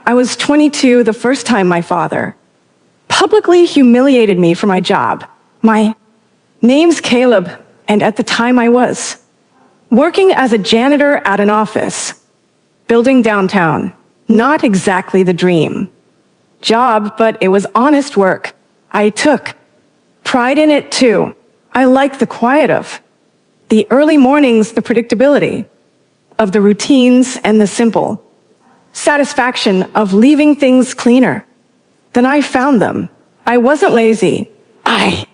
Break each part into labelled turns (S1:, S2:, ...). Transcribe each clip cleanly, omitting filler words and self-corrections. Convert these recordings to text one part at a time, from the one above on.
S1: I was 22 the first time my father publicly humiliated me for my job. My name's Caleb, and at the time I was working as a janitor at an office, building downtown. Not exactly the dream job, but it was honest work. I took pride in it too. I liked the quiet of the early mornings, the predictability of the routines, and the simple satisfaction of leaving things cleaner than I found them. I wasn't lazy. I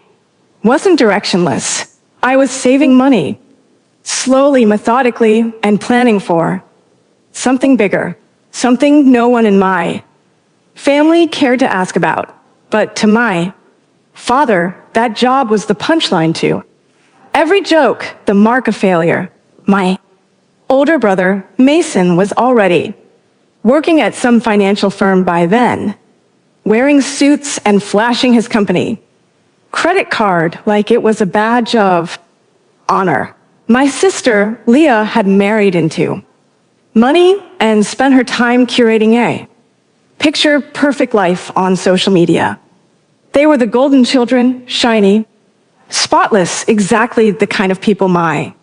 S1: wasn't directionless. I was saving money, slowly, methodically, and planning for something bigger, something no one in my family cared to ask about. But to my father, that job was the punchline to every joke, the mark of failure. My older brother, Mason, was already working at some financial firm by then, wearing suits and flashing his company credit card like it was a badge of honor. My sister, Leah, had married into money and spent her time curating a picture perfect life on social media. They were the golden children, shiny, spotless, exactly the kind of people my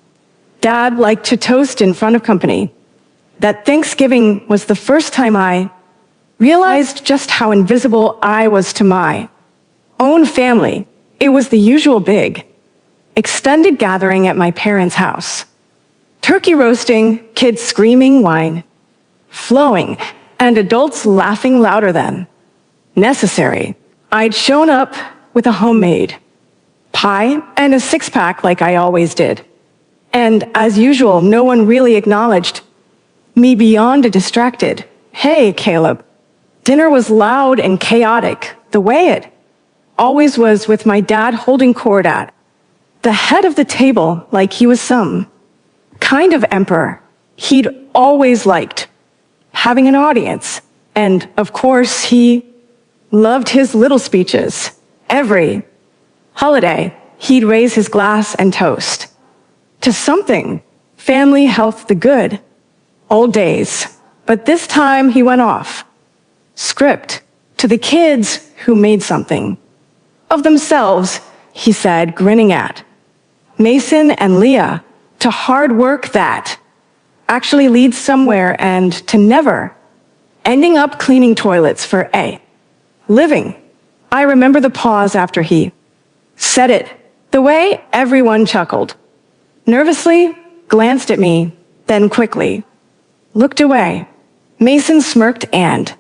S1: dad liked to toast in front of company. That Thanksgiving was the first time I realized just how invisible I was to my own family. It was the usual big, extended gathering at my parents' house. Turkey roasting, kids screaming, wine flowing, and adults laughing louder than necessary. I'd shown up with a homemade pie and a six-pack like I always did. And as usual, no one really acknowledged me beyond a distracted, "Hey, Caleb." Dinner was loud and chaotic, the way it always was, with my dad holding court at the head of the table like he was some kind of emperor. He'd always liked having an audience. And of course, he loved his little speeches. Every holiday, he'd raise his glass and toast to something, family, health, the good old days. But this time he went off script to the kids who made something of themselves, he said, grinning at Mason and Leah, to hard work that actually leads somewhere, and to never ending up cleaning toilets for a living. I remember the pause after he said it, the way everyone chuckled, nervously glanced at me, then quickly looked away. Mason smirked and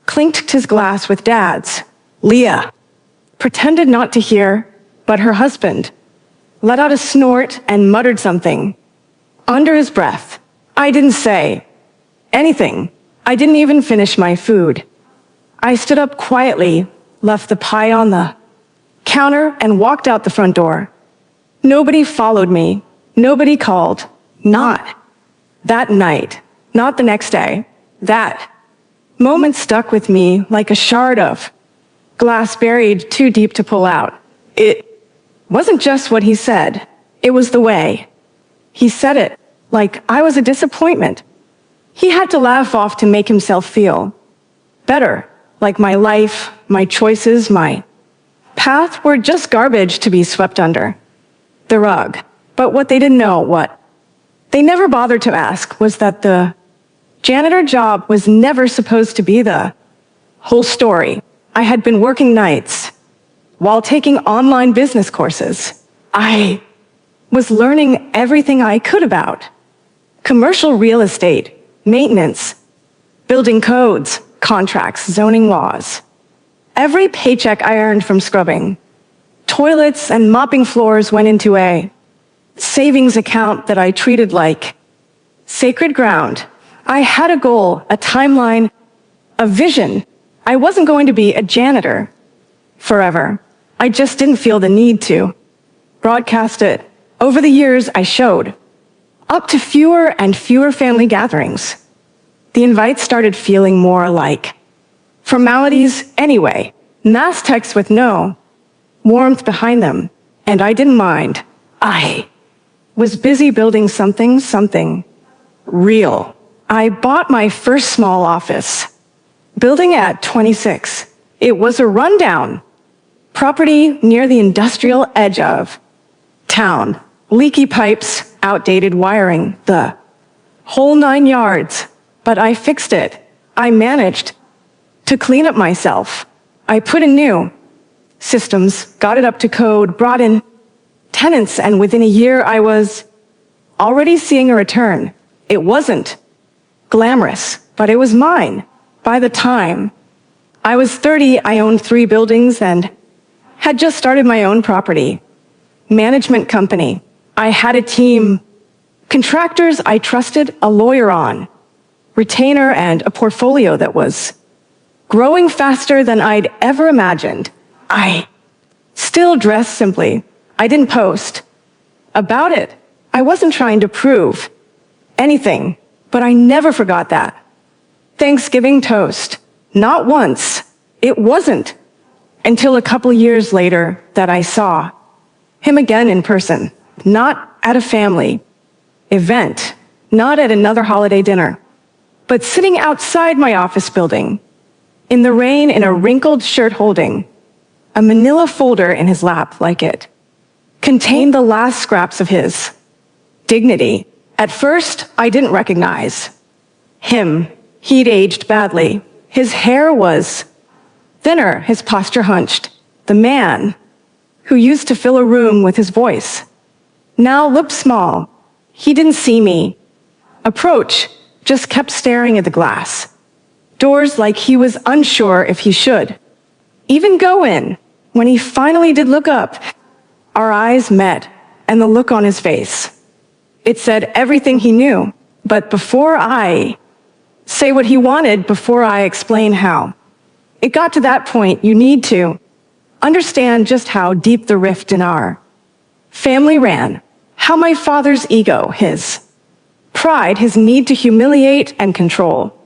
S1: clinked his glass with Dad's. Leah pretended not to hear, but her husband let out a snort and muttered something under his breath. I didn't say anything. I didn't even finish my food. I stood up quietly, left the pie on the counter, and walked out the front door. Nobody followed me. Nobody called. Not that night. Not the next day. That moment stuck with me like a shard of glass buried too deep to pull out. It wasn't just what he said. It was the way he said it, like I was a disappointment. He had to laugh off to make himself feel better, like my life, my choices, my path were just garbage to be swept under the rug. But what they didn't know, what they never bothered to ask, was that the janitor job was never supposed to be the whole story. I had been working nights while taking online business courses. I was learning everything I could about commercial real estate, maintenance, building codes, contracts, zoning laws. Every paycheck I earned from scrubbing toilets and mopping floors went into a savings account that I treated like sacred ground. I had a goal, a timeline, a vision. I wasn't going to be a janitor forever. I just didn't feel the need to broadcast it. Over the years, I showed up to fewer and fewer family gatherings. The invites started feeling more like formalities anyway, mass texts with no warmth behind them, and I didn't mind. I was busy building something real. I bought my first small office Building at 26. It was a rundown property near the industrial edge of town. Leaky pipes, outdated wiring, the whole 9 yards. But I fixed it. I managed to clean up myself. I put in new systems, got it up to code, brought in tenants, and within a year I was already seeing a return. It wasn't glamorous, but it was mine. By the time I was 30, I owned 3 buildings and had just started my own property management company. I had a team, contractors I trusted, a lawyer on retainer, and a portfolio that was growing faster than I'd ever imagined. I still dressed simply. I didn't post about it. I wasn't trying to prove anything, but I never forgot that. Thanksgiving toast. Not once. It wasn't until a couple years later that I saw him again in person, not at a family event, not at another holiday dinner, but sitting outside my office building, in the rain, in a wrinkled shirt, holding a manila folder in his lap, like it contained the last scraps of his dignity. At first, I didn't recognize him. He'd aged badly. His hair was thinner, his posture hunched. The man who used to fill a room with his voice now looked small. He didn't see me approach, just kept staring at the glass doors like he was unsure if he should even go in. When he finally did look up, our eyes met, and the look on his face, it said everything he knew. But before I say what he wanted, before I explain how it got to that point, you need to understand just how deep the rift in our family ran. How my father's ego, his pride, his need to humiliate and control,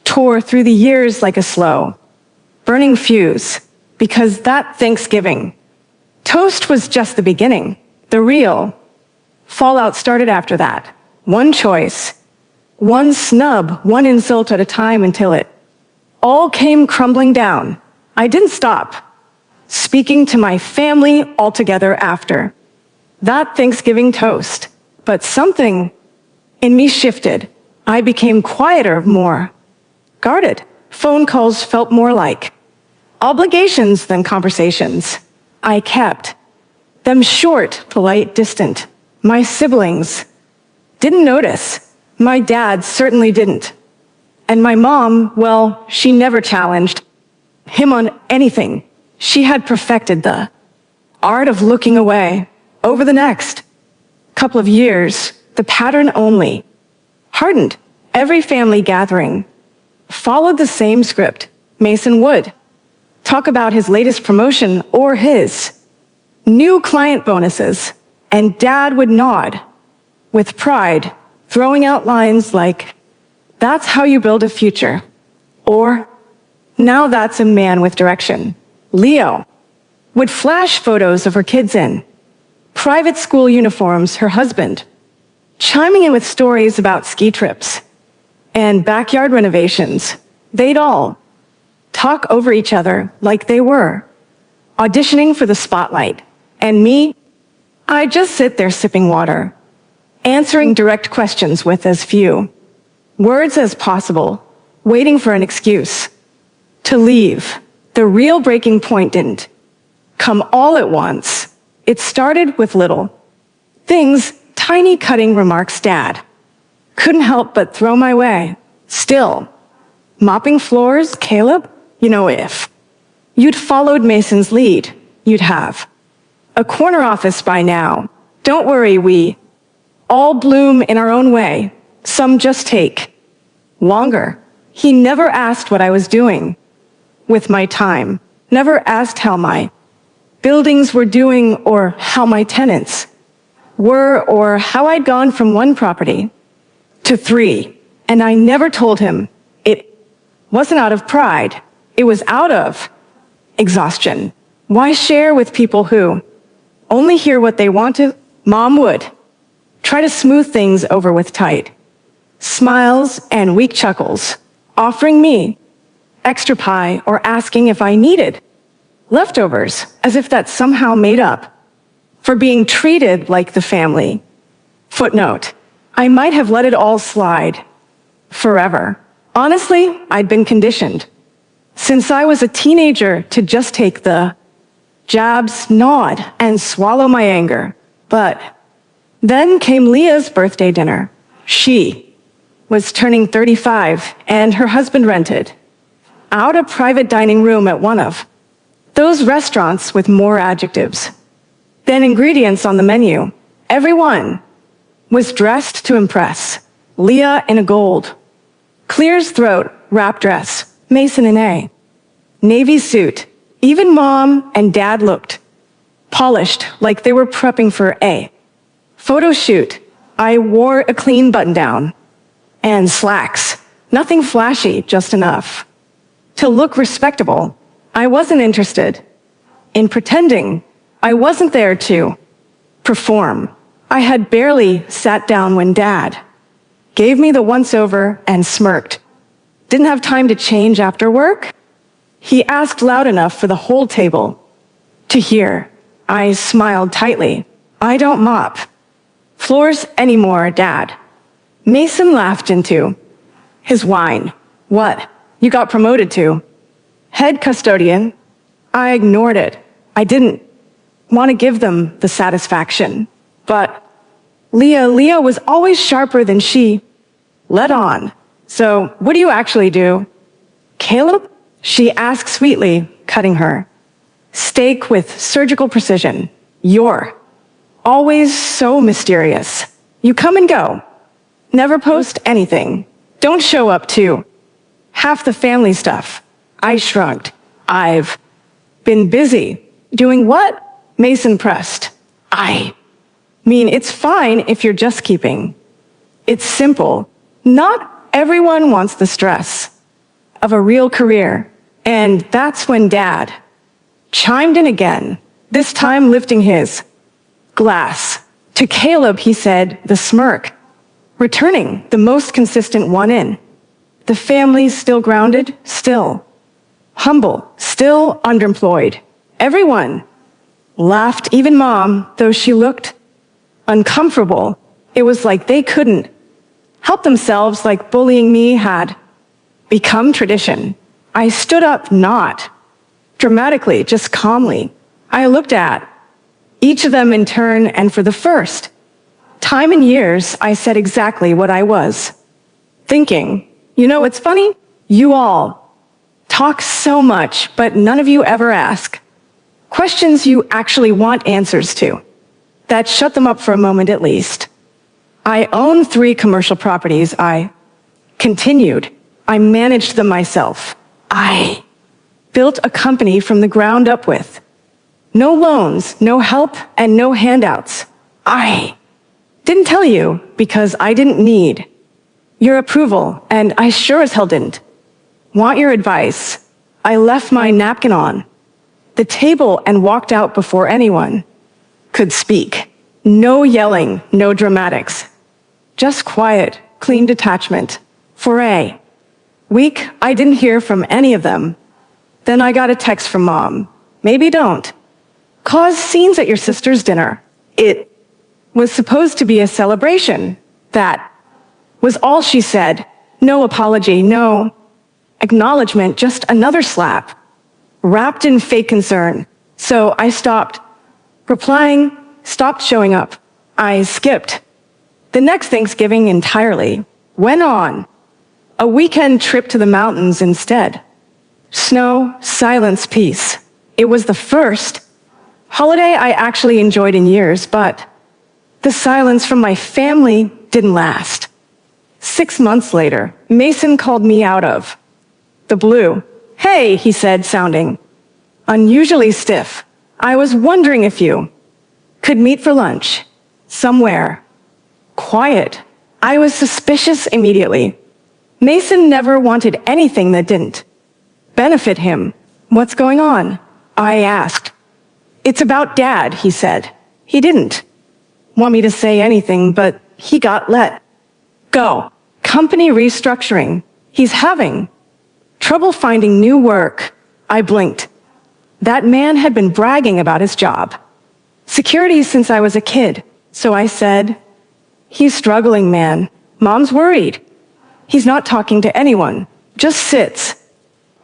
S1: tore through the years like a slow burning fuse. Because that Thanksgiving toast was just the beginning. The real fallout started after that. One choice, one snub, one insult at a time, until it all came crumbling down. I didn't stop speaking to my family altogether after that Thanksgiving toast, but something in me shifted. I became quieter, more guarded. Phone calls felt more like obligations than conversations. I kept them short, polite, distant. My siblings didn't notice. My dad certainly didn't. And my mom, well, she never challenged him on anything. She had perfected the art of looking away. Over the next couple of years, the pattern only hardened. Every family gathering followed the same script. Mason would talk about his latest promotion or his new client bonuses, and Dad would nod with pride, throwing out lines like, "That's how you build a future," or, "Now that's a man with direction." Leo would flash photos of her kids in private school uniforms, her husband chiming in with stories about ski trips and backyard renovations. They'd all talk over each other like they were auditioning for the spotlight. And me, I'd just sit there sipping water, answering direct questions with as few words as possible, waiting for an excuse to leave. The real breaking point didn't come all at once. It started with little things, tiny cutting remarks Dad couldn't help but throw my way. Still, mopping floors, Caleb, if you'd followed Mason's lead, you'd have a corner office by now. Don't worry, we all bloom in our own way. Some just take longer. He never asked what I was doing with my time, never asked how my buildings were doing or how my tenants were or how I'd gone from 1 property to 3. And I never told him it wasn't out of pride. It was out of exhaustion. Why share with people who only hear what they want to? Mom would try to smooth things over with tight smiles and weak chuckles, offering me extra pie or asking if I needed leftovers, as if that somehow made up for being treated like the family. Footnote: I might have let it all slide forever. Honestly, I'd been conditioned since I was a teenager to just take the jabs, nod, and swallow my anger. But then came Leah's birthday dinner. She was turning 35, and her husband rented out a private dining room at one of those restaurants with more adjectives than ingredients on the menu. Everyone was dressed to impress. Leah in a gold, clear's throat wrap dress, Mason in a navy suit. Even mom and dad looked polished, like they were prepping for a photo shoot. I wore a clean button-down and slacks. Nothing flashy, just enough to look respectable. I wasn't interested in pretending. I wasn't there to perform. I had barely sat down when Dad gave me the once-over and smirked. Didn't have time to change after work? He asked loud enough for the whole table to hear. I smiled tightly. I don't mop floors anymore, Dad. Mason laughed into his wine. What? You got promoted to head custodian? I ignored it. I didn't want to give them the satisfaction. But Leah was always sharper than she let on. So what do you actually do? Caleb? She asked sweetly, cutting her steak with surgical precision. You're always so mysterious. You come and go. Never post anything. Don't show up to half the family stuff. I shrugged. I've been busy. Doing what? Mason pressed. I mean, it's fine if you're just keeping. It's simple. Not everyone wants the stress of a real career. And that's when Dad chimed in again, this time lifting his glass. To Caleb, he said, the smirk, returning the most consistent one in. The family's still grounded, still humble, still underemployed. Everyone laughed, even Mom, though she looked uncomfortable. It was like they couldn't help themselves, like bullying me had become tradition. I stood up, not dramatically, just calmly. I looked at each of them in turn, and for the first time in years, I said exactly what I was thinking. You know what's funny? You all talk so much, but none of you ever ask questions you actually want answers to. That shut them up for a moment at least. I own 3 commercial properties. I continued. I managed them myself. I built a company from the ground up with no loans, no help, and no handouts. I didn't tell you because I didn't need your approval, and I sure as hell didn't want your advice. I left my napkin on the table and walked out before anyone could speak. No yelling, no dramatics. Just quiet, clean detachment. For a week, I didn't hear from any of them. Then I got a text from Mom. Maybe don't cause scenes at your sister's dinner. It was supposed to be a celebration. That was all she said. No apology, no acknowledgement, just another slap, wrapped in fake concern. So I stopped replying, stopped showing up. I skipped the next Thanksgiving entirely. Went on a weekend trip to the mountains instead. Snow, silence, peace. It was the first holiday I actually enjoyed in years, but the silence from my family didn't last. 6 months later, Mason called me out of the blue. Hey, he said, sounding unusually stiff. I was wondering if you could meet for lunch somewhere quiet. I was suspicious immediately. Mason never wanted anything that didn't benefit him. What's going on? I asked. It's about Dad, he said. He didn't want me to say anything, but he got let go. Company restructuring. He's having Trouble finding new work. I blinked. That man had been bragging about his job. Security since I was a kid. So I said, "He's struggling, man. Mom's worried. He's not talking to anyone. Just sits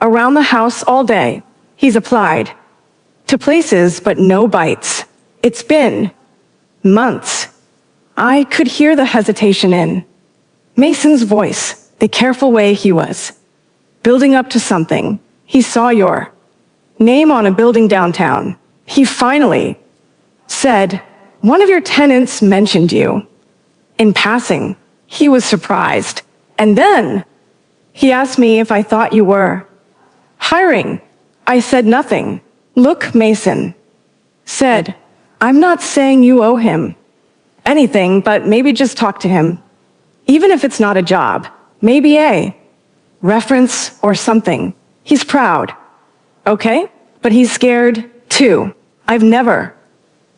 S1: around the house all day. He's applied to places, but no bites. It's been months." I could hear the hesitation in Mason's voice, the careful way he was building up to something. He saw your name on a building downtown. He finally said, "One of your tenants mentioned you." In passing, he was surprised. And then he asked me if I thought you were hiring. I said nothing. "Look, Mason," said, "I'm not saying you owe him anything, but maybe just talk to him. Even if it's not a job, maybe a reference or something. He's proud, okay? But he's scared too. I've never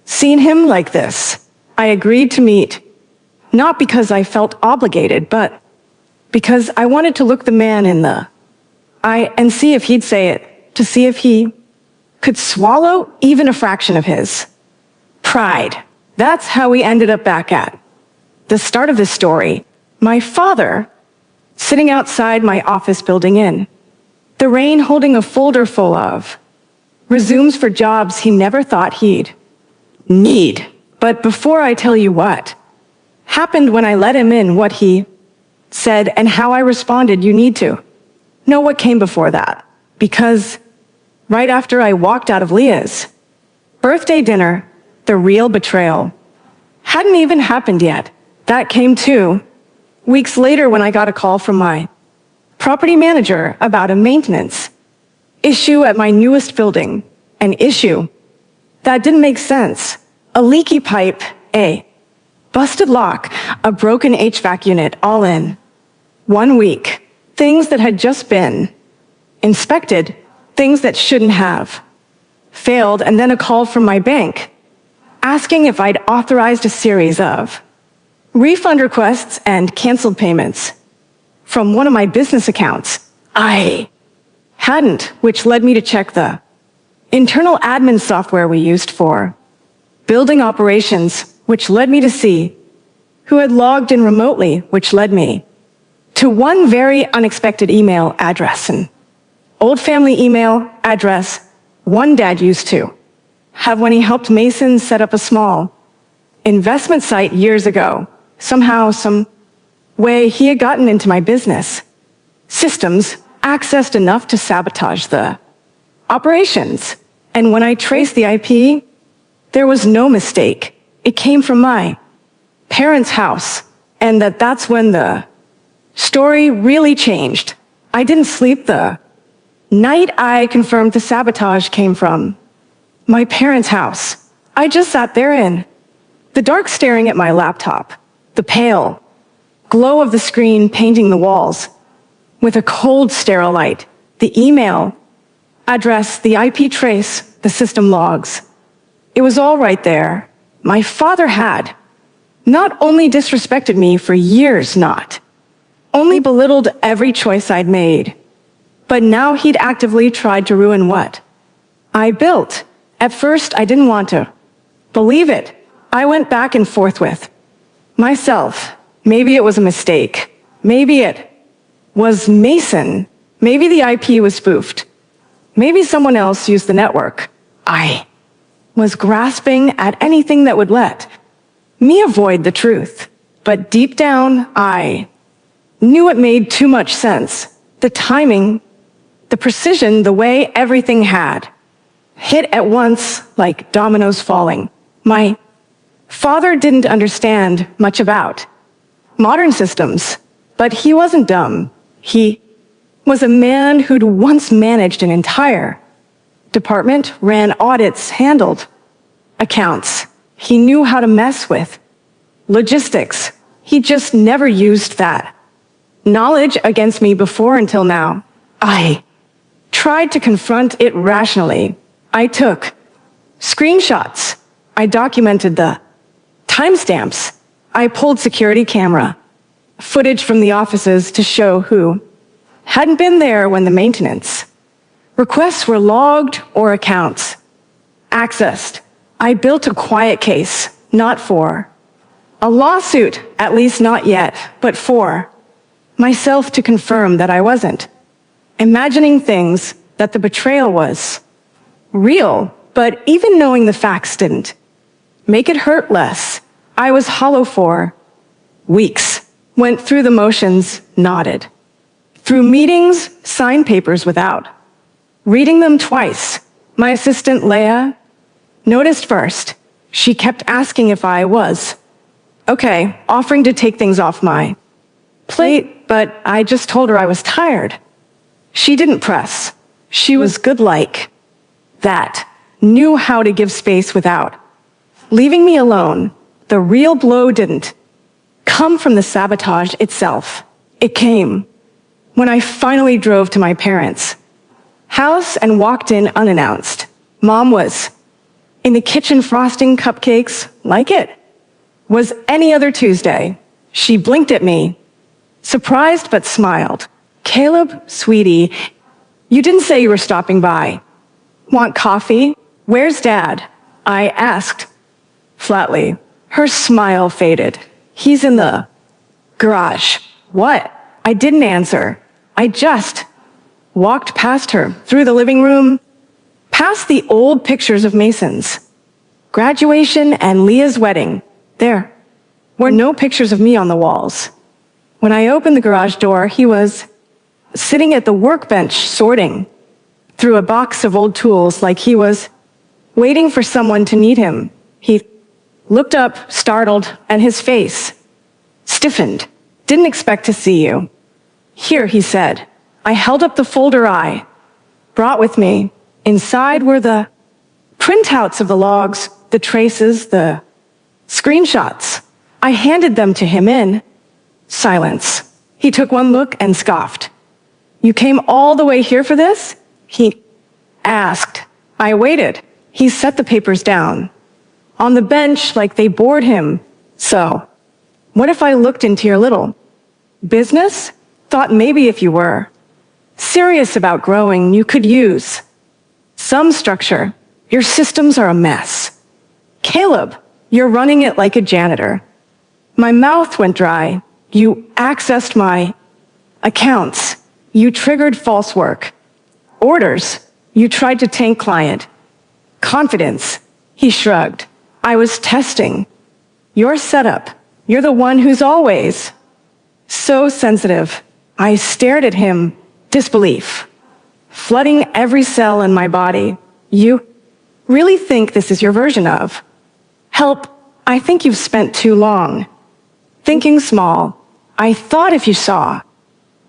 S1: seen him like this." I agreed to meet, not because I felt obligated, but because I wanted to look the man in the eye and see if he'd say it, to see if he could swallow even a fraction of his pride. That's how we ended up back at the start of this story. My father, sitting outside my office building in the rain holding a folder full of resumes for jobs he never thought he'd need. But before I tell you what happened when I let him in, what he said, and how I responded, you need to know what came before that. Because right after I walked out of Leah's birthday dinner, the real betrayal hadn't even happened yet. That came 2 weeks later when I got a call from my property manager about a maintenance issue at my newest building. An issue that didn't make sense. A leaky pipe, a busted lock, a broken HVAC unit, all in 1 week. Things that had just been inspected, things that shouldn't have failed, and then a call from my bank asking if I'd authorized a series of refund requests and canceled payments from one of my business accounts. I hadn't, which led me to check the internal admin software we used for building operations, which led me to see who had logged in remotely, which led me to one very unexpected email address, an old family email address one dad used to have when he helped Mason set up a small investment site years ago. Somehow, some way, he had gotten into my business systems, accessed enough to sabotage the operations. And when I traced the IP, there was no mistake. It came from my parents' house, and that's when the story really changed. I didn't sleep the night I confirmed the sabotage came from my parents' house. I just sat there in the dark staring at my laptop, the pale glow of the screen painting the walls with a cold, sterile light, the email address, the IP trace, the system logs. It was all right there. My father had not only disrespected me for years, not only belittled every choice I'd made, but now he'd actively tried to ruin what I built. At first, I didn't want to believe it. I went back and forth with myself. Maybe it was a mistake. Maybe it was Mason. Maybe the IP was spoofed. Maybe someone else used the network. I was grasping at anything that would let me avoid the truth. But deep down, I knew it made too much sense. The timing, the precision, the way everything had hit at once like dominoes falling. My father didn't understand much about modern systems, but he wasn't dumb. He was a man who'd once managed an entire department, ran audits, handled accounts. He knew how to mess with logistics. He just never used that knowledge against me before until now. I tried to confront it rationally. I took screenshots. I documented the timestamps. I pulled security camera footage from the offices to show who Hadn't been there when the maintenance. Requests were logged or accounts. Accessed. I built a quiet case, not for a lawsuit, at least not yet, but for myself to confirm that I wasn't. Imagining things that the betrayal was real, but even knowing the facts didn't make it hurt less. I was hollow for weeks. Went through the motions, nodded. Through meetings, signed papers without reading them twice. My assistant, Leah, noticed first. She kept asking if I was okay, offering to take things off my plate, but I just told her I was tired. She didn't press. She was good like that, knew how to give space without leaving me alone. The real blow didn't come from the sabotage itself. It came when I finally drove to my parents' house and walked in unannounced. Mom was in the kitchen frosting cupcakes like it was any other Tuesday. She blinked at me, surprised but smiled. Caleb, sweetie, you didn't say you were stopping by. Want coffee? Where's Dad? I asked flatly. Her smile faded. He's in the garage. What? I didn't answer. I just walked past her, through the living room, past the old pictures of Mason's graduation and Leah's wedding. There were no pictures of me on the walls. When I opened the garage door, he was sitting at the workbench sorting through a box of old tools like he was waiting for someone to need him. He looked up, startled, and his face stiffened. Didn't expect to see you. Here, he said. I held up the folder I brought with me. Inside were the printouts of the logs, the traces, the screenshots. I handed them to him in silence. He took one look and scoffed. You came all the way here for this? He asked. I waited. He set the papers down on the bench like they bored him. So, what if I looked into your little business? Thought maybe if you were serious about growing, you could use some structure. Your systems are a mess. Caleb, you're running it like a janitor. My mouth went dry. You accessed my accounts. You triggered false work. Orders. You tried to tank client. Confidence. He shrugged. I was testing your setup. You're the one who's always so sensitive. I stared at him, disbelief flooding every cell in my body. You really think this is your version of help? I think you've spent too long thinking small. I thought if you saw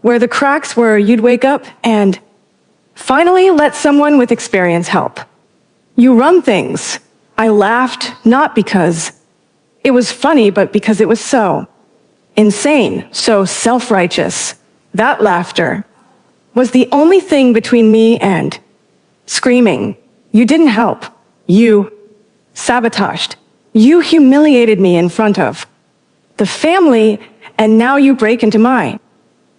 S1: where the cracks were, you'd wake up and finally let someone with experience help. You run things. I laughed, not because it was funny, but because it was so insane, so self-righteous. That laughter was the only thing between me and screaming. You didn't help. You sabotaged. You humiliated me in front of the family, and now you break into my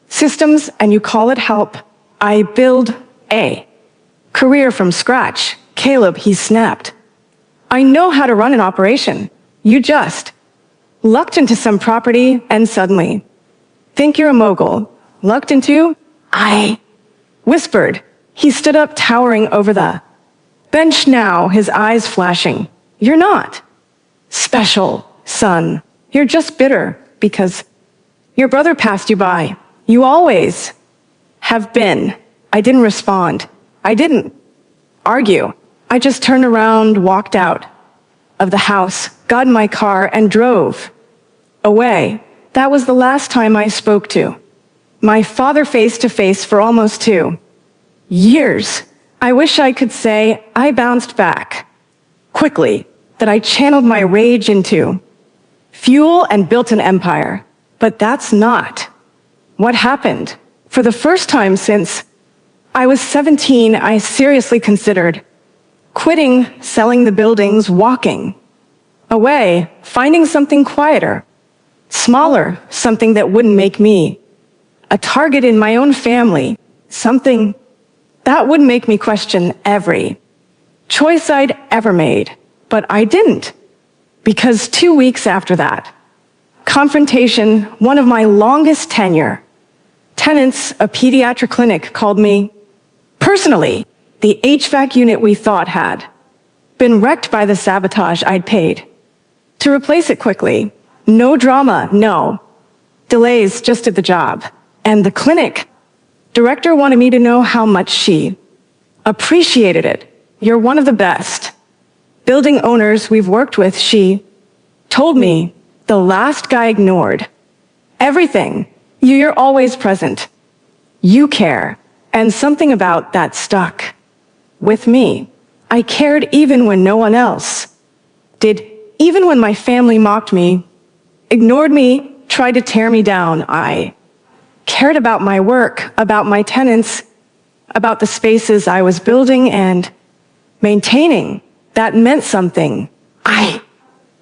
S1: systems and you call it help. I build a career from scratch. Caleb, he snapped. I know how to run an operation. You just lucked into some property and suddenly think you're a mogul. Lucked into? I whispered. He stood up, towering over the bench now, his eyes flashing. You're not special, son. You're just bitter because your brother passed you by. You always have been. I didn't respond. I didn't argue. I just turned around, walked out of the house, got in my car, and drove away. That was the last time I spoke to my father face to face for almost 2 years. I wish I could say I bounced back quickly, that I channeled my rage into fuel and built an empire. But that's not what happened. For the first time since I was 17, I seriously considered quitting, selling the buildings, walking away, finding something quieter, smaller, something that wouldn't make me a target in my own family, something that would make me question every choice I'd ever made. But I didn't, because 2 weeks after that confrontation, one of my longest tenants, a pediatric clinic, called me personally. The HVAC unit we thought had been wrecked by the sabotage I'd paid to replace it quickly. No drama, no delays, just did the job. And the clinic director wanted me to know how much she appreciated it. You're one of the best building owners we've worked with, she told me. The last guy ignored everything. You're always present. You care. And something about that stuck with me. I cared even when no one else did. Even when my family mocked me, ignored me, tried to tear me down, I cared about my work, about my tenants, about the spaces I was building and maintaining. That meant something. I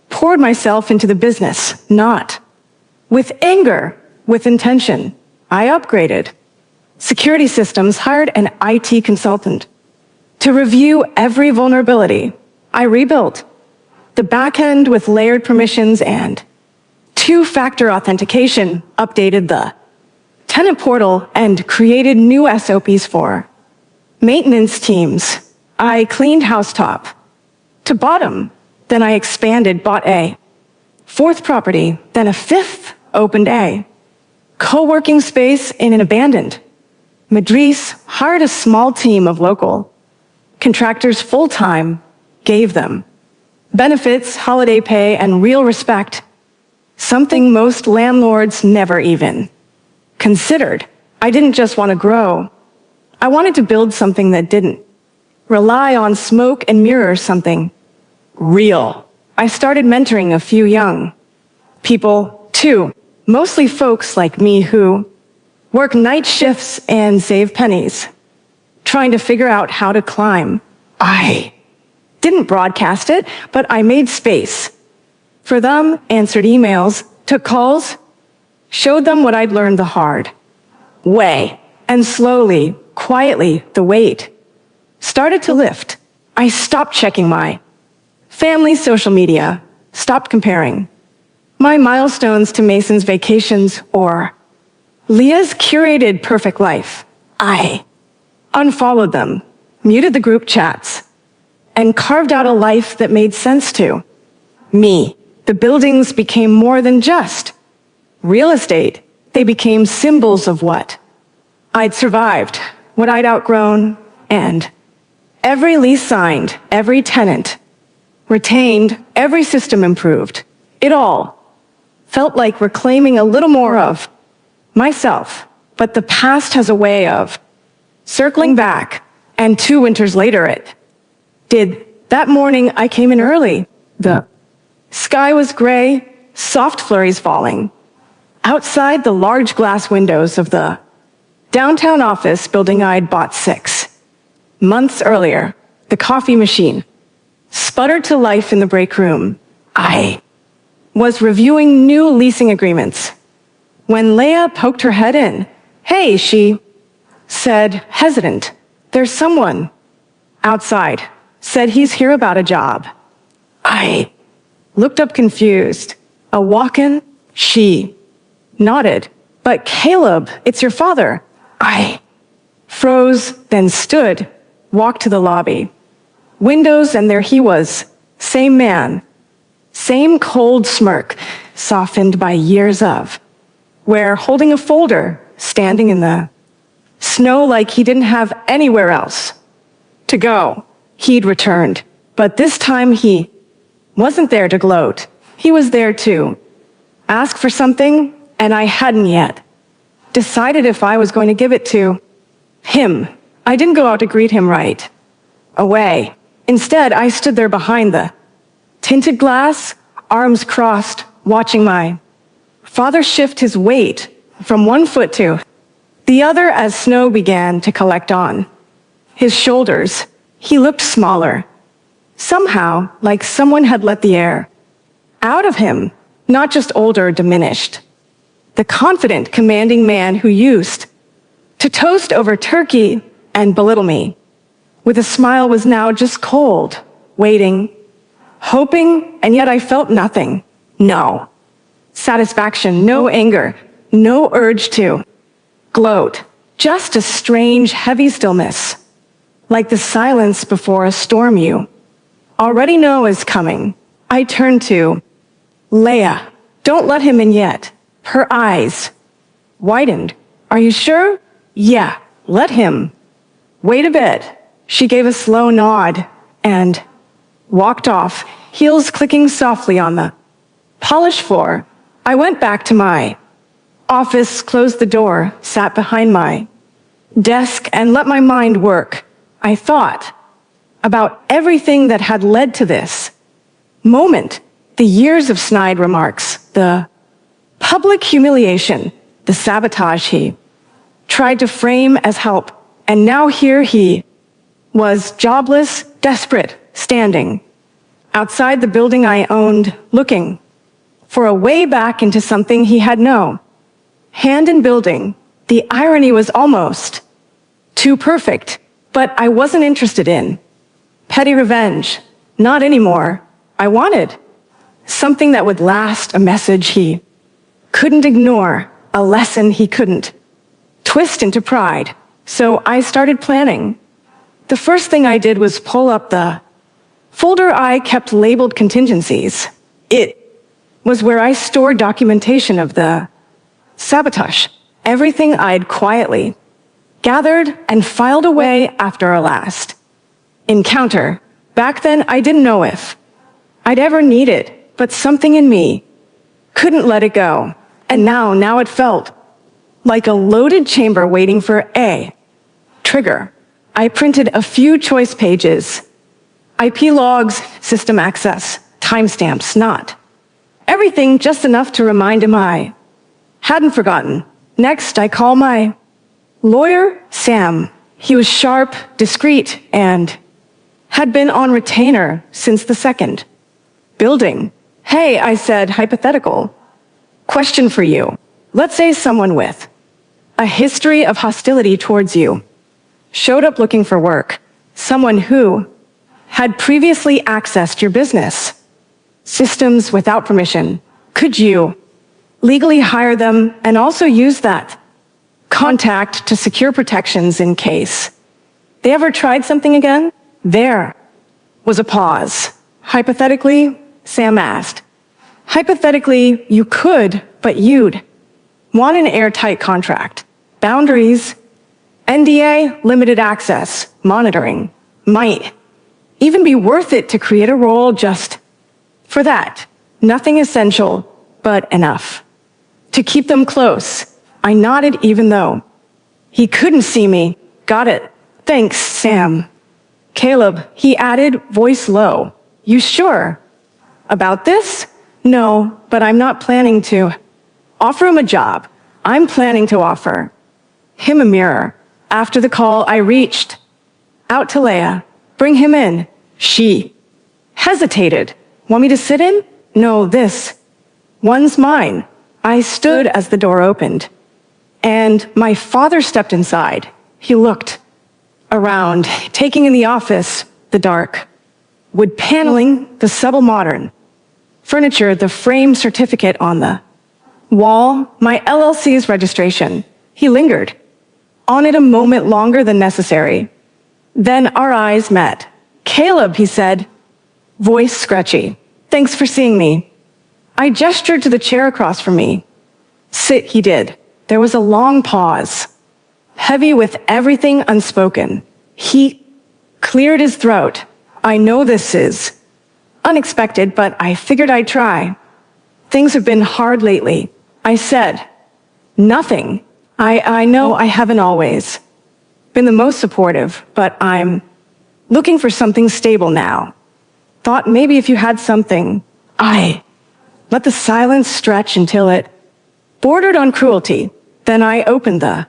S1: poured myself into the business, not with anger, with intention. I upgraded security systems, hired an IT consultant to review every vulnerability. I rebuilt the back end with layered permissions and two-factor authentication, updated the tenant portal, and created new SOPs for maintenance teams. I cleaned house top to bottom. Then I expanded, bought a fourth property, then a fifth, opened a co-working space in an abandoned Madris, hired a small team of local contractors full-time, gave them benefits, holiday pay, and real respect, something most landlords never even considered. I didn't just want to grow. I wanted to build something that didn't rely on smoke and mirrors, something real. I started mentoring a few young people, too, mostly folks like me who work night shifts and save pennies, trying to figure out how to climb. I didn't broadcast it, but I made space for them, answered emails, took calls, showed them what I'd learned the hard way. And slowly, quietly, the weight started to lift. I stopped checking my family's social media, stopped comparing my milestones to Mason's vacations or Leah's curated perfect life. I unfollowed them, muted the group chats, and carved out a life that made sense to me. The buildings became more than just real estate. They became symbols of what I'd survived, what I'd outgrown, and every lease signed, every tenant retained, every system improved. It all felt like reclaiming a little more of myself. But the past has a way of circling back, and 2 winters later it did. That morning I came in early. The sky was gray, soft flurries falling. Outside the large glass windows of the downtown office building I'd bought 6 months earlier, the coffee machine sputtered to life in the break room. I was reviewing new leasing agreements when Leah poked her head in. Hey, she said, hesitant. There's someone outside. Said he's here about a job. I looked up confused. A walk-in? She nodded. But Caleb, it's your father. I froze, then stood, walked to the lobby. Windows, and there he was. Same man. Same cold smirk, softened by years of wear, holding a folder, standing in the snow like he didn't have anywhere else to go. He'd returned, but this time he wasn't there to gloat. He was there to ask for something, and I hadn't yet decided if I was going to give it to him. I didn't go out to greet him right away. Instead, I stood there behind the tinted glass, arms crossed, watching my father shift his weight from one foot to the other as snow began to collect on his shoulders. He looked smaller, somehow like someone had let the air out of him, not just older, diminished. the confident, commanding man who used to toast over turkey and belittle me. With a smile was now just cold, waiting, hoping, and yet I felt nothing. No satisfaction, no anger, no urge to gloat, just a strange, heavy stillness, like the silence before a storm you already know is coming. I turned to Leia. Don't let him in yet. Her eyes widened. Are you sure? Yeah, let him. Wait a bit. She gave a slow nod and walked off, heels clicking softly on the polished floor. I went back to my office, closed the door, sat behind my desk, and let my mind work. I thought about everything that had led to this moment, the years of snide remarks, the public humiliation, the sabotage he tried to frame as help, and now here he was, jobless, desperate, standing outside the building I owned, looking for a way back into something he had no hand in building. The irony was almost too perfect, but I wasn't interested in petty revenge. Not anymore. I wanted something that would last, a message he couldn't ignore, a lesson he couldn't twist into pride. So I started planning. The first thing I did was pull up the folder I kept labeled contingencies. It was where I stored documentation of the sabotage, everything I'd quietly gathered and filed away after our last encounter. Back then, I didn't know if I'd ever need it, but something in me couldn't let it go. And now it felt like a loaded chamber waiting for a trigger. I printed a few choice pages, IP logs, system access, timestamps, not everything, just enough to remind him I hadn't forgotten. Next, I call my lawyer, Sam. He was sharp, discreet, and had been on retainer since the second building. Hey, I said, hypothetical question for you. Let's say someone with a history of hostility towards you showed up looking for work, someone who had previously accessed your business systems without permission. Could you legally hire them and also use that contact to secure protections in case they ever tried something again? There was a pause. Hypothetically, Sam asked. Hypothetically, you could, but you'd want an airtight contract. Boundaries, NDA, limited access, monitoring. Might even be worth it to create a role just for that. Nothing essential, but enough to keep them close. I nodded even though he couldn't see me. Got it. Thanks, Sam. Caleb, he added, voice low. You sure about this? No, but I'm not planning to offer him a job. I'm planning to offer him a mirror. After the call, I reached out to Leia. Bring him in. She hesitated. Want me to sit in? No, this one's mine. I stood as the door opened, and my father stepped inside. He looked around, taking in the office, the dark wood paneling, the subtle modern furniture, the framed certificate on the wall, my LLC's registration. He lingered on it a moment longer than necessary. Then our eyes met. Caleb, he said, voice scratchy. Thanks for seeing me. I gestured to the chair across from me. Sit, he did. There was a long pause, heavy with everything unspoken. He cleared his throat. I know this is unexpected, but I figured I'd try. Things have been hard lately. I said, nothing. I know I haven't always been the most supportive, but I'm looking for something stable now. Thought maybe if you had something. I let the silence stretch until it bordered on cruelty. Then I opened the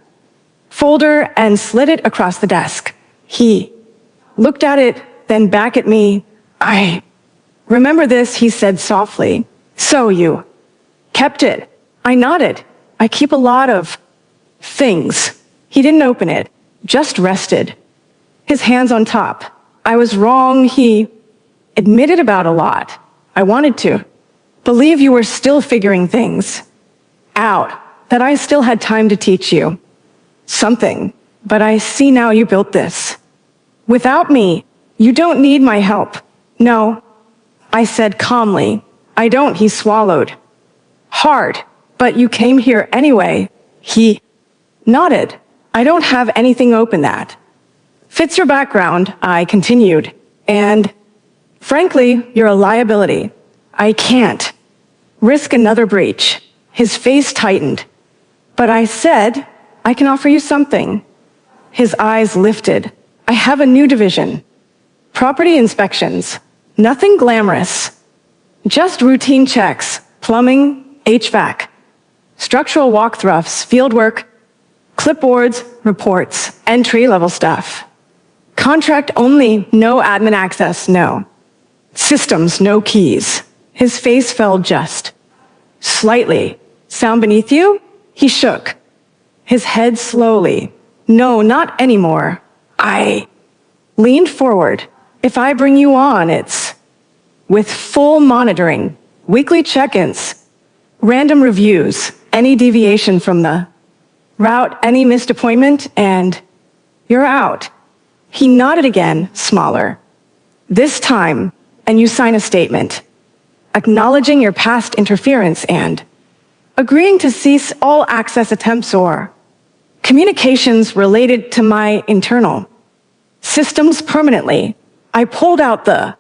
S1: folder and slid it across the desk. He looked at it, then back at me. I remember this, he said softly. So you kept it? I nodded. I keep a lot of things. He didn't open it, just rested. His hands on top. I was wrong. He admitted about a lot. I wanted to believe you were still figuring things out, that I still had time to teach you something. But I see now you built this. Without me, you don't need my help. No, I said calmly. I don't, he swallowed. Hard, but you came here anyway. He nodded. I don't have anything open that fits your background, I continued. And frankly, you're a liability. I can't risk another breach. His face tightened. But I said, I can offer you something. His eyes lifted. I have a new division. Property inspections. Nothing glamorous. Just routine checks. Plumbing, HVAC. Structural walkthroughs, fieldwork, clipboards, reports, entry-level stuff. Contract only, no admin access, no. Systems, no keys. His face fell just slightly. Sound beneath you? He shook. His head slowly. No, not anymore. I leaned forward. If I bring you on, it's with full monitoring, weekly check-ins, random reviews, any deviation from the route, any missed appointment, and you're out. He nodded again, smaller. This time, and you sign a statement, acknowledging your past interference and agreeing to cease all access attempts or communications related to my internal systems permanently. I pulled out the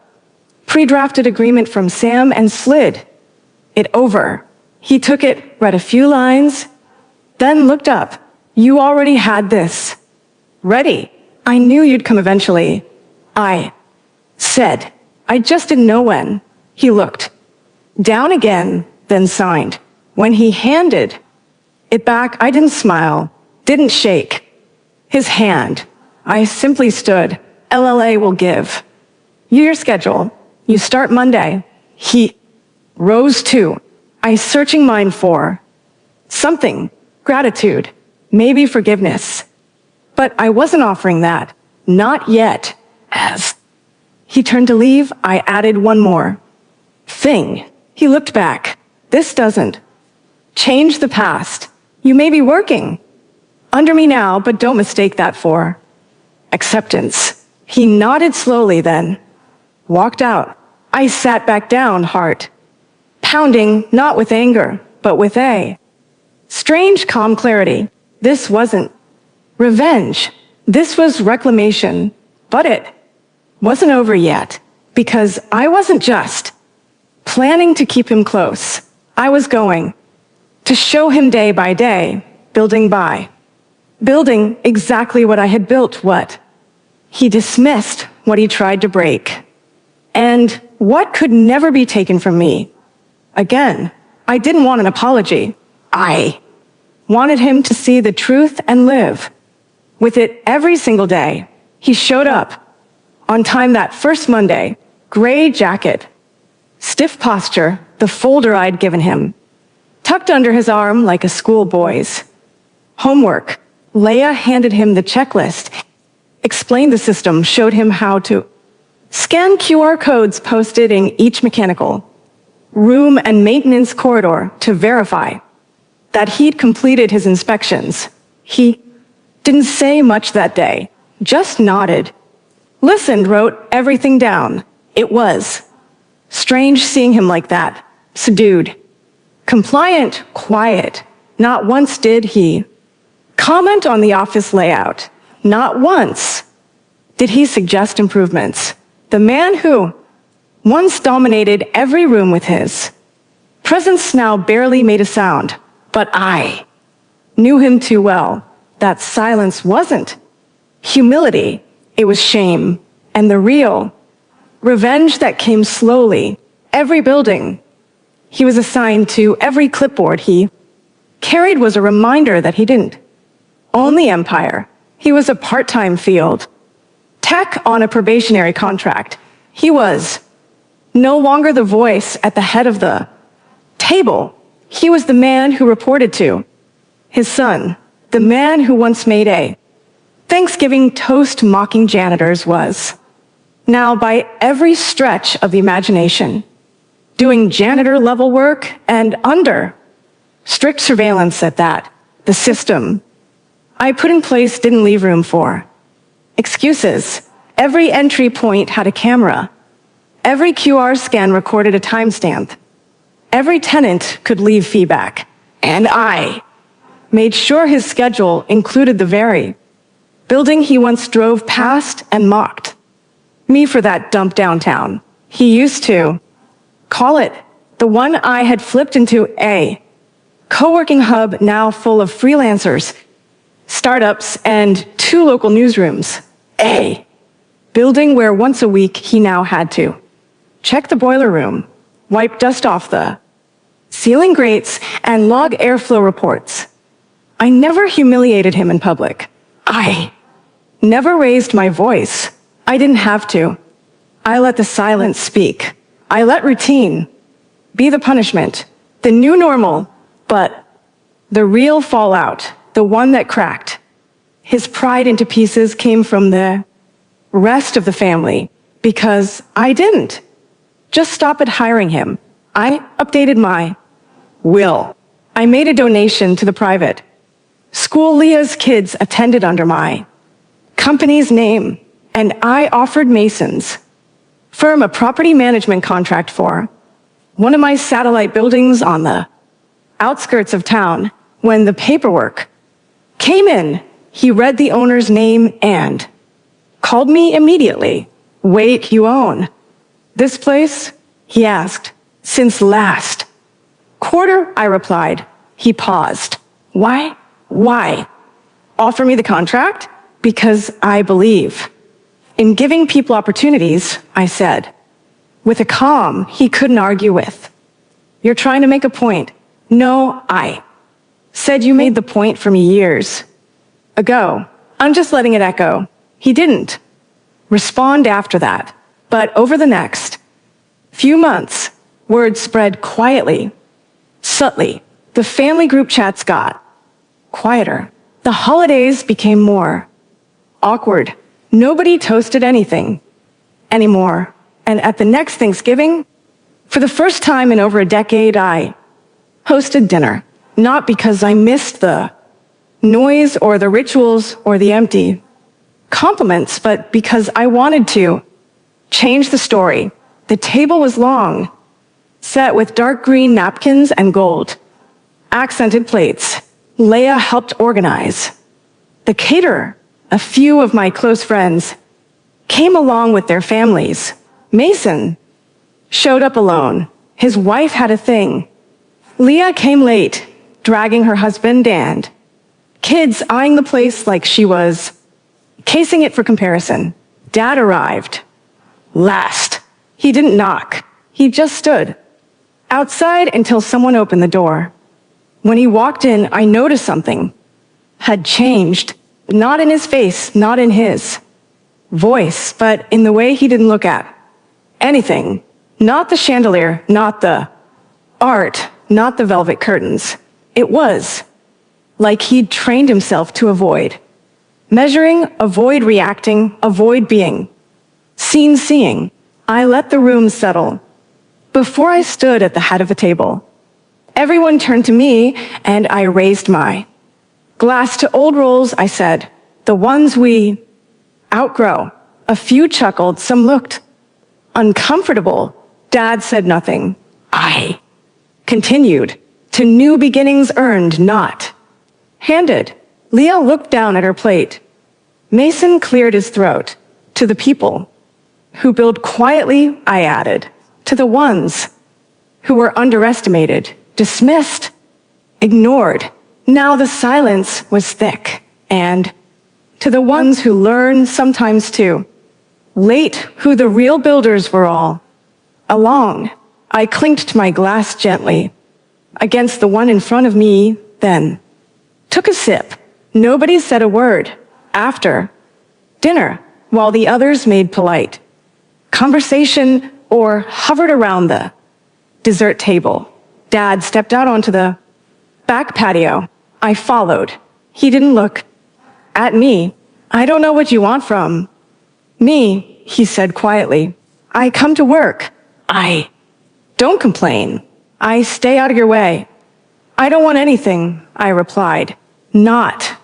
S1: pre-drafted agreement from Sam and slid it over. He took it, read a few lines, then looked up. You already had this ready. I knew you'd come eventually. I said, I just didn't know when. He looked down again, then signed. When he handed it back, I didn't smile, didn't shake his hand. I simply stood. LLA will give you your schedule. You start Monday. He rose too. I searching mine for something, gratitude, maybe forgiveness. But I wasn't offering that. Not yet. As he turned to leave, I added one more thing. He looked back. This doesn't change the past. You may be working under me now, but don't mistake that for acceptance. He nodded slowly, then walked out. I sat back down, heart pounding, not with anger, but with a strange, calm clarity. This wasn't revenge. This was reclamation. But it wasn't over yet, because I wasn't just planning to keep him close. I was going to show him day by day, building by building exactly what I had built, what he dismissed, what he tried to break, and what could never be taken from me. Again, I didn't want an apology. I wanted him to see the truth and live with it every single day. He showed up on time that first Monday, gray jacket, stiff posture, the folder I'd given him, tucked under his arm like a schoolboy's homework. Leia handed him the checklist, explained the system, showed him how to scan QR codes posted in each mechanical room and maintenance corridor to verify that he'd completed his inspections. He didn't say much that day, just nodded, listened, wrote everything down. It was strange seeing him like that, subdued, compliant, quiet. Not once did he comment on the office layout. Not once did he suggest improvements. The man who once dominated every room with his presence now barely made a sound. But I knew him too well. That silence wasn't humility, it was shame. And the real revenge that came slowly. Every building he was assigned to, every clipboard he carried was a reminder that he didn't own the empire. He was a part-time field tech on a probationary contract. He was no longer the voice at the head of the table. He was the man who reported to His son, the man who once made a Thanksgiving toast mocking janitors, was now, by every stretch of the imagination, doing janitor-level work and under strict surveillance at that. The system I put in place didn't leave room for excuses. Every entry point had a camera. Every QR scan recorded a timestamp. Every tenant could leave feedback. And I made sure his schedule included the very building he once drove past and mocked me for that dump downtown. He used to call it the one I had flipped into a co-working hub now full of freelancers, startups, and 2 local newsrooms. A building where once a week he now had to check the boiler room, wipe dust off the ceiling grates, and log airflow reports. I never humiliated him in public. I never raised my voice. I didn't have to. I let the silence speak. I let routine be the punishment, the new normal, but the real fallout, the one that cracked his pride into pieces, came from the rest of the family, because I didn't just stop at hiring him. I updated my will. I made a donation to the private school Leah's kids attended under my company's name, and I offered Mason's firm a property management contract for one of my satellite buildings on the outskirts of town. When the paperwork came in, he read the owner's name and called me immediately. Wait, you own this place? He asked. Since last quarter, I replied. He paused. Why? Why? Offer me the contract? Because I believe in giving people opportunities, I said, with a calm he couldn't argue with. You're trying to make a point. No, I said you made the point for me years ago. I'm just letting it echo. He didn't respond after that, but over the next few months, word spread quietly, subtly. The family group chats got quieter. The holidays became more awkward. Nobody toasted anything anymore. And at the next Thanksgiving, for the first time in over a decade, I hosted dinner. Not because I missed the noise or the rituals or the empty compliments, but because I wanted to change the story. The table was long, set with dark green napkins and gold accented plates. Leah helped organize. The caterer, a few of my close friends, came along with their families. Mason showed up alone. His wife had a thing. Leah came late, dragging her husband and kids, eyeing the place like she was casing it for comparison. Dad arrived last. He didn't knock. He just stood outside until someone opened the door. When he walked in, I noticed something had changed. Not in his face, not in his voice, but in the way he didn't look at anything. Not the chandelier, not the art, not the velvet curtains. It was like he'd trained himself to avoid measuring, avoid reacting, avoid being seen seeing. I let the room settle. Before I stood at the head of the table, everyone turned to me and I raised my glass to old rolls. I said, the ones we outgrow. A few chuckled, some looked uncomfortable. Dad said nothing. I continued. To new beginnings earned, not handed. Leah looked down at her plate. Mason cleared his throat. To the people who build quietly, I added. To the ones who were underestimated, dismissed, ignored. Now the silence was thick. And to the ones who learn sometimes too late who the real builders were all along. I clinked to my glass gently against the one in front of me, then took a sip. Nobody said a word. After dinner, while the others made polite conversation or hovered around the dessert table, Dad stepped out onto the back patio. I followed. He didn't look at me. I don't know what you want from me, he said quietly. I come to work. I don't complain. I stay out of your way. I don't want anything, I replied. Not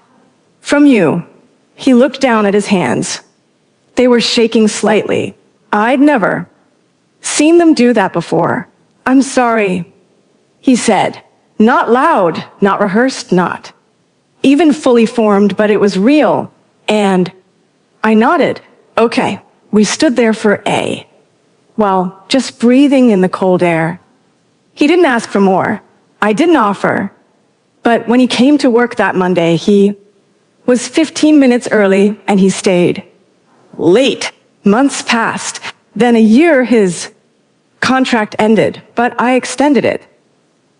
S1: from you. He looked down at his hands. They were shaking slightly. I'd never seen them do that before. I'm sorry, he said. Not loud, not rehearsed, not even fully formed, but it was real. And I nodded. Okay. We stood there for well, just breathing in the cold air. He didn't ask for more. I didn't offer. But when he came to work that Monday, he was 15 minutes early and he stayed late. Months passed. Then a year his contract ended, but I extended it.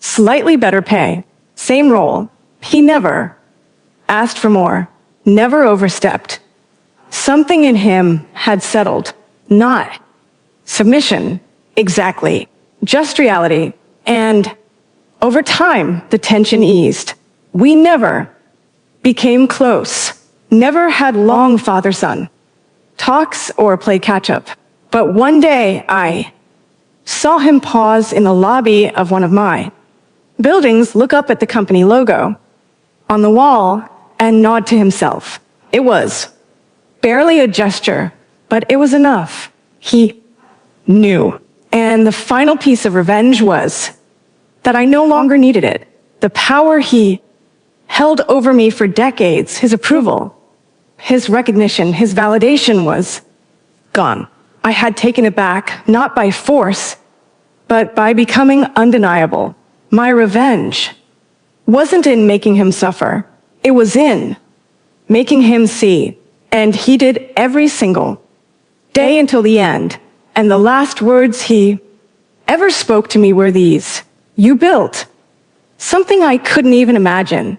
S1: Slightly better pay, same role. He never asked for more, never overstepped. Something in him had settled, not submission, exactly, just reality. And over time, the tension eased. We never became close, never had long father-son talks or play catch-up. But one day I saw him pause in the lobby of one of my buildings, look up at the company logo on the wall and nod to himself. It was barely a gesture, but it was enough. He knew. And the final piece of revenge was that I no longer needed it. The power he held over me for decades, his approval, his recognition, his validation was gone. I had taken it back, not by force, but by becoming undeniable. My revenge wasn't in making him suffer. It was in making him see. And he did every single day until the end. And the last words he ever spoke to me were these: you built something I couldn't even imagine.